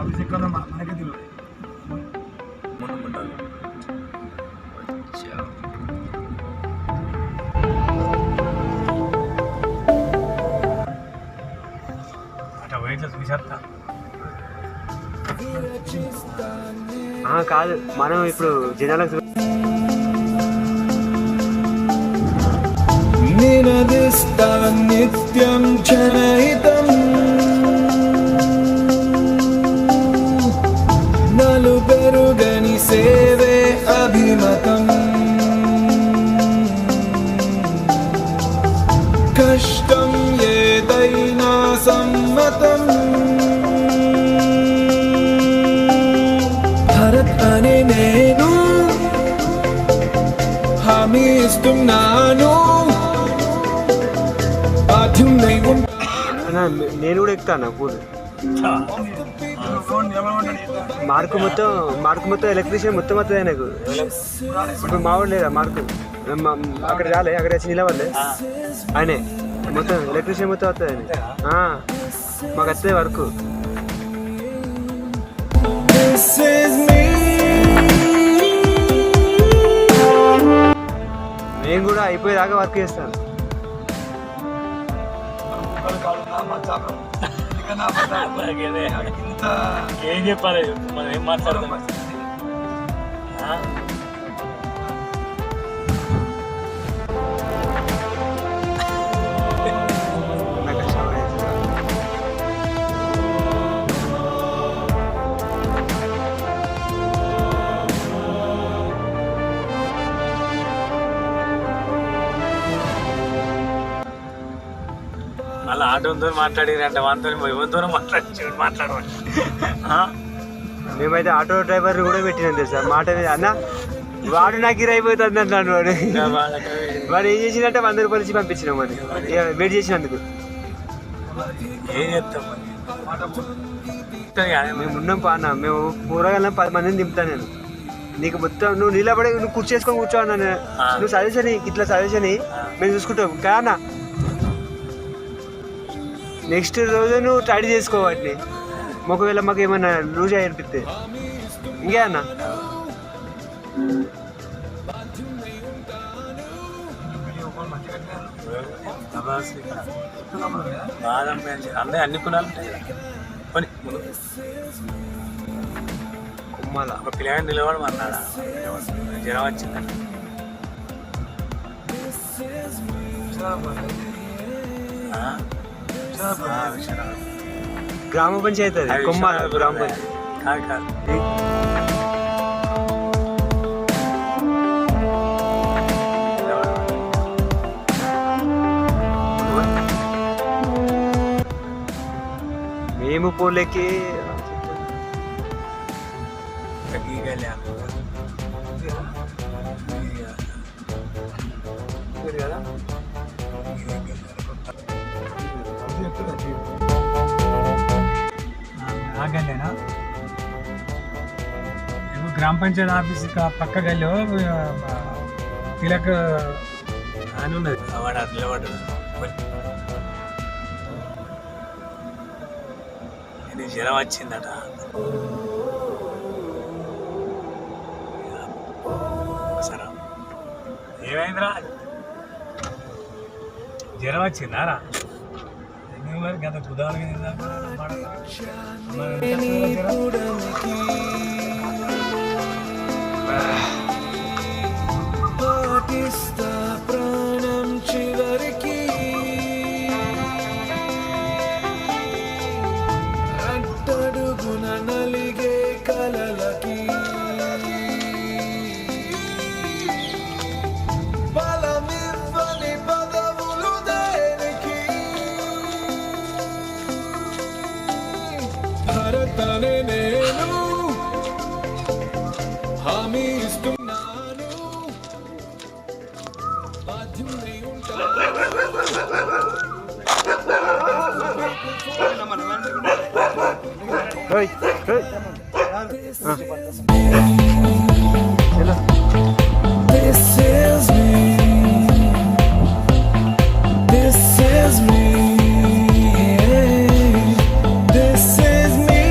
Office ఎక్కడ మనకే తెలియదు. అట్లా పోయిట్లా చూసేస్తా. కాదు, మనం ఇప్పుడు జనాలకు నినదిస్తా నిత్యం జనహితం నలు పెరుగని సేవే అభిమతం కష్టం ఏదైనా సమ్మతం భరత్ అనే నేను హామీ ఇస్తున్నాను. నేను కూడా ఎక్కుతాను పూలు. మార్కు మొత్తం ఎలక్ట్రీషియన్ మొత్తం వస్తుంది నాకు. ఇప్పుడు మావాడు లేదా మార్కు అక్కడ రాలే, అక్కడ వచ్చి నిలవలే ఆయనే మొత్తం ఎలక్ట్రీషియన్ మొత్తం వస్తుంది ఆయన. మాకు వస్తుంది వర్క్. నేను కూడా అయిపోయేదాకా వర్క్ చేస్తాను. ఏం చెప్పాలి, మనం ఏం మాట్లాడతాం. మళ్ళీ ఆటోతో మాట్లాడిరంటే వాళ్ళతో ఎవరితో మాట్లాడమని. మేమైతే ఆటో డ్రైవర్ కూడా పెట్టినాం తెలుసా మాట మీద. అన్న వాడు నాకు ఇరైపోతుంది అంటాడు వాడు. వాడు ఏం చేసినట్టే 100 రూపాయలు ఇచ్చి పంపించినాం మరి వెయిట్ చేసినందుకు. ఏం చేస్తాం మేము ఉన్నాం పాన, మేము కూరగాయలను 10 మందిని దింపుతాను నేను. నీకు మొత్తం నువ్వు నిలబడి నువ్వు కూర్చేసుకొని కూర్చోన్నా, నువ్వు సజెషన్ ఇట్లా సజెషన్ మేము చూసుకుంటాం కానా. నెక్స్ట్ రోజు నువ్వు ట్రై చేసుకో వాటిని. ఒకవేళ మాకు ఏమన్నా లూజ్ అనిపిస్తే ఇంకే అన్న. అన్నీ అన్ని కులాలు పని కుమ్మాల ఒక పిల్లగాని నిలబడి అన్నాడా జ్వరం వచ్చిందండి. గ్రామ పంచాయతీ అది కొమ్మాల గ్రామ పంచాయతీ కాదు. మేము పోలేకి గల్లేనా గ్రామ పంచాయతీ ఆఫీస్ పక్క గల్లో తిలక్ అని ఉన్నది. వాడు నిలబడ్డా ఇది జ్వరం వచ్చిందట. సరే ఏమైందిరా, జ్వరం వచ్చిందారా? మరి గత కుదాలు పాటిస్తా ప్రాణం చివరికి అట్టడుగున నలిగే కలలకి బలమివ్వని పదవులు దేనికి భరతనే నేను హామీ ఇస్తున్నాను. బాధ్యుడై ఉంటాను. This is me. This is me. This is me.